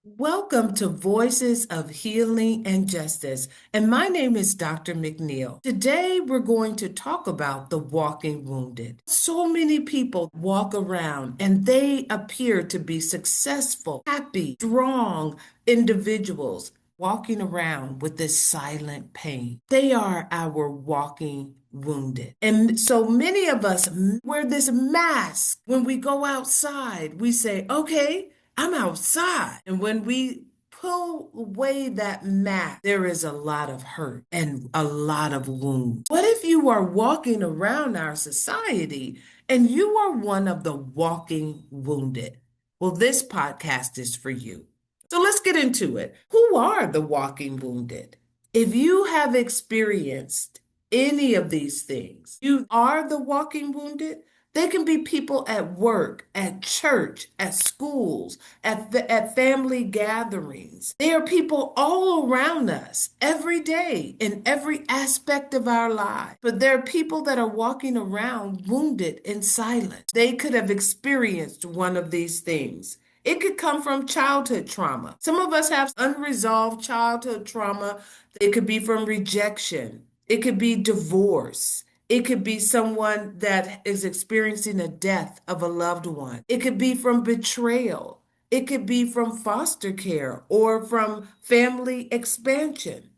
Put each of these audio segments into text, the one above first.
Welcome to Voices of Healing and Justice, and my name is Dr. McNeil. Today, we're going to talk about the walking wounded. So many people walk around and they appear to be successful, happy, strong individuals walking around with this silent pain. They are our walking wounded. And so many of us wear this mask when we go outside. We say, okay, I'm outside. And when we pull away that mask, there is a lot of hurt and a lot of wounds. What if you are walking around our society and you are one of the walking wounded? Well, this podcast is for you. So let's get into it. Who are the walking wounded? If you have experienced any of these things, you are the walking wounded. They can be people at work, at church, at schools, at family gatherings. They are people all around us every day in every aspect of our lives. But there are people that are walking around wounded in silence. They could have experienced one of these things. It could come from childhood trauma. Some of us have unresolved childhood trauma. It could be from rejection. It could be divorce. It could be someone that is experiencing a death of a loved one. It could be from betrayal. It could be from foster care or from family expansion.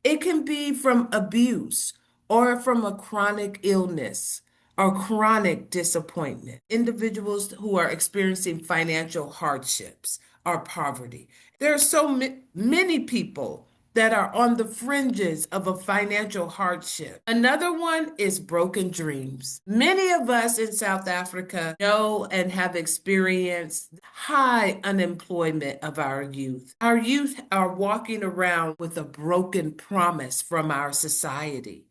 It can be from abuse or from a chronic illness or chronic disappointment. Individuals who are experiencing financial hardships or poverty. There are many people that are on the fringes of a financial hardship. Another one is broken dreams. Many of us in South Africa know and have experienced high unemployment of our youth. Our youth are walking around with a broken promise from our society.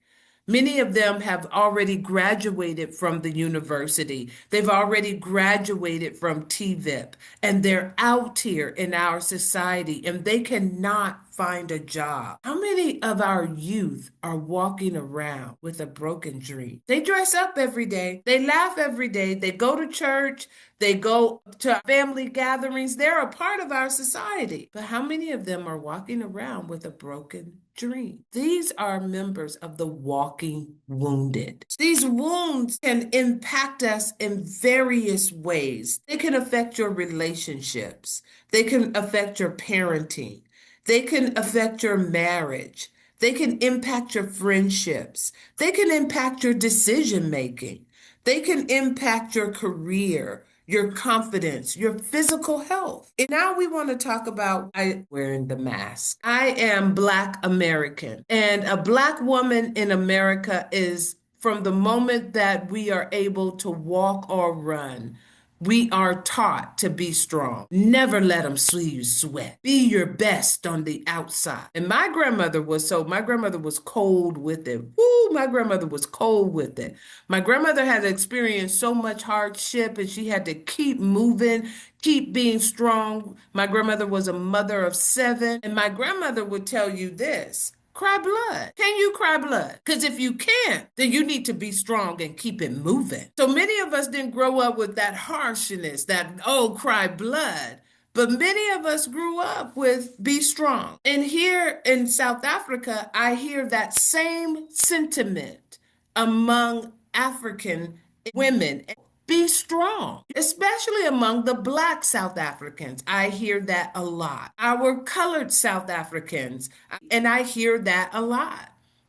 Many of them have already graduated from the university. They've already graduated from TVIP, and they're out here in our society and they cannot find a job. How many of our youth are walking around with a broken dream? They dress up every day, they laugh every day, they go to church, they go to family gatherings. They're a part of our society. But how many of them are walking around with a broken dream? These are members of the walking wounded. These wounds can impact us in various ways. They can affect your relationships. They can affect your parenting. They can affect your marriage. They can impact your friendships. They can impact your decision making. They can impact your career, your confidence, your physical health. And now we want to talk about wearing the mask. I am Black American, and a Black woman in America is from the moment that we are able to walk or run. We are taught to be strong. Never let them see you sweat. Be your best on the outside. And my grandmother was cold with it. Woo, my grandmother was cold with it. My grandmother had experienced so much hardship and she had to keep moving, keep being strong. My grandmother was a mother of seven. And my grandmother would tell you this. Cry blood. Can you cry blood? Because if you can't, then you need to be strong and keep it moving. So many of us didn't grow up with that harshness, that, oh, cry blood. But many of us grew up with be strong. And here in South Africa, I hear that same sentiment among African women. Be strong, especially among the Black South Africans. I hear that a lot. Our colored South Africans, and I hear that a lot.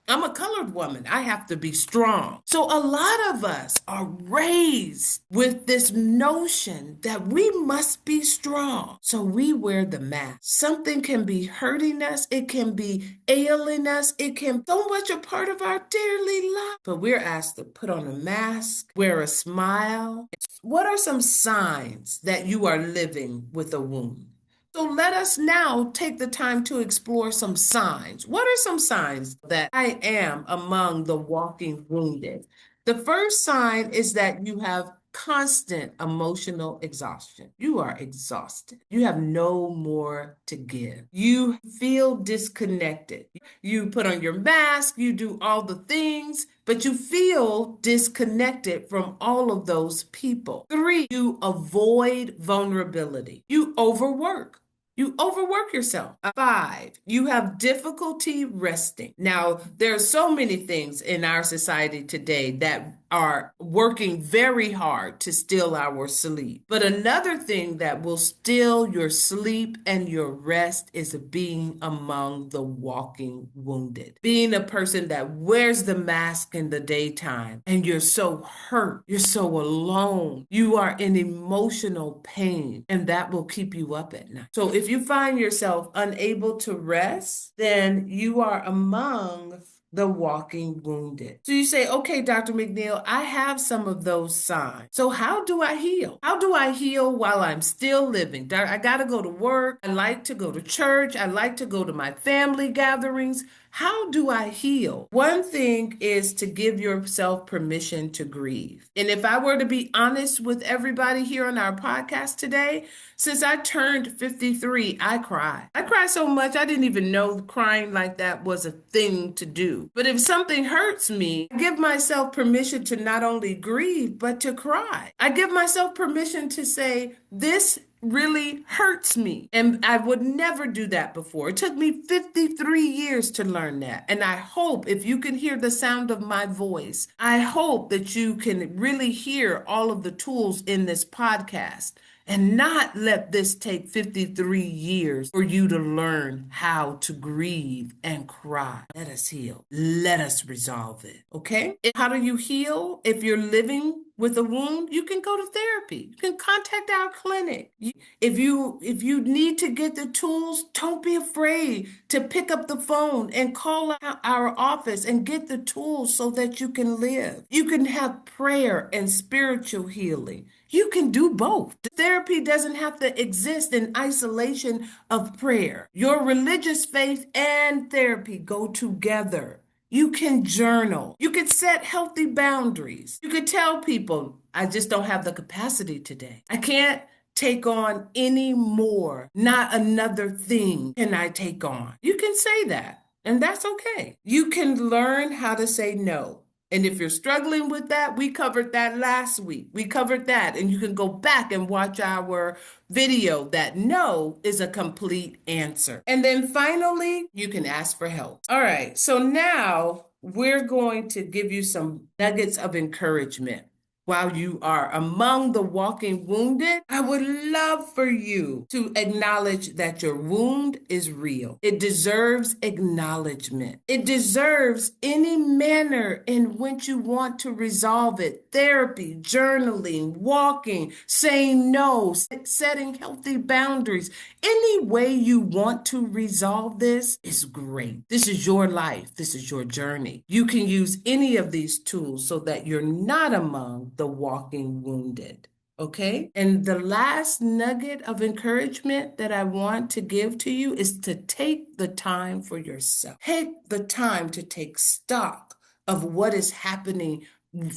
I'm a colored woman. I have to be strong. So a lot of us are raised with this notion that we must be strong. So we wear the mask. Something can be hurting us. It can be ailing us. It can so much a part of our daily life. But we're asked to put on a mask, wear a smile. What are some signs that you are living with a wound? So let us now take the time to explore some signs. What are some signs that I am among the walking wounded? The first sign is that you have constant emotional exhaustion. You are exhausted. You have no more to give. You feel disconnected. You put on your mask, you do all the things, but you feel disconnected from all of those people. Three, you avoid vulnerability. You overwork. You overwork yourself. 5, you have difficulty resting. Now, there are so many things in our society today that are working very hard to steal our sleep. But another thing that will steal your sleep and your rest is being among the walking wounded. Being a person that wears the mask in the daytime and you're so hurt, you're so alone, you are in emotional pain, and that will keep you up at night. So if you find yourself unable to rest, then you are among the walking wounded. So you say, okay, Dr. McNeil, I have some of those signs. So how do I heal? How do I heal while I'm still living? I got to go to work. I like to go to church. I like to go to my family gatherings. How do I heal? One thing is to give yourself permission to grieve. And if I were to be honest with everybody here on our podcast today, since I turned 53, I cry. I cry so much, I didn't even know crying like that was a thing to do. But if something hurts me, I give myself permission to not only grieve, but to cry. I give myself permission to say, this really hurts me. And I would never do that before. It took me 53 years to learn that. And I hope if you can hear the sound of my voice, I hope that you can really hear all of the tools in this podcast and not let this take 53 years for you to learn how to grieve and cry. Let us heal. Let us resolve it. Okay? How do you heal if you're living with a wound? You can go to therapy. You can contact our clinic. If you need to get the tools, don't be afraid to pick up the phone and call our office and get the tools so that you can live. You can have prayer and spiritual healing. You can do both. Therapy doesn't have to exist in isolation of prayer. Your religious faith and therapy go together. You can journal. You can set healthy boundaries. You can tell people, I just don't have the capacity today. I can't take on any more. Not another thing can I take on. You can say that, and that's okay. You can learn how to say no. And if you're struggling with that, we covered that last week. We covered that, and you can go back and watch our video that no is a complete answer. And then finally, you can ask for help. All right, so now we're going to give you some nuggets of encouragement. While you are among the walking wounded, I would love for you to acknowledge that your wound is real. It deserves acknowledgement. It deserves any manner in which you want to resolve it. Therapy, journaling, walking, saying no, setting healthy boundaries. Any way you want to resolve this is great. This is your life. This is your journey. You can use any of these tools so that you're not among the walking wounded. Okay? And the last nugget of encouragement that I want to give to you is to take the time for yourself. Take the time to take stock of what is happening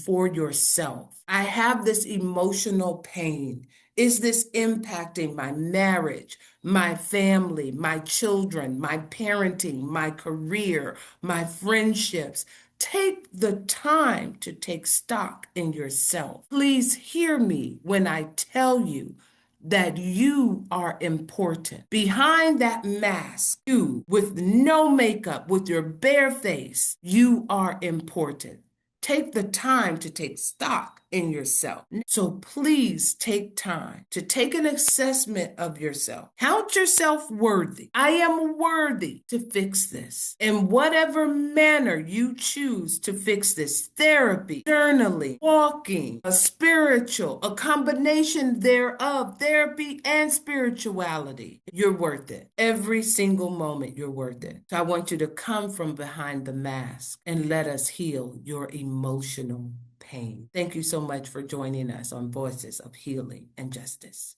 for yourself. I have this emotional pain. Is this impacting my marriage, my family, my children, my parenting, my career, my friendships? Take the time to take stock in yourself. Please hear me when I tell you that you are important. Behind that mask, you, with no makeup, with your bare face, you are important. Take the time to take stock in yourself. So please take time to take an assessment of yourself. Count yourself worthy. I am worthy to fix this. In whatever manner you choose to fix this, therapy, journaling, walking, a spiritual, a combination thereof, therapy and spirituality, you're worth it. Every single moment you're worth it. So I want you to come from behind the mask and let us heal your emotional pain. Thank you so much for joining us on Voices of Healing and Justice.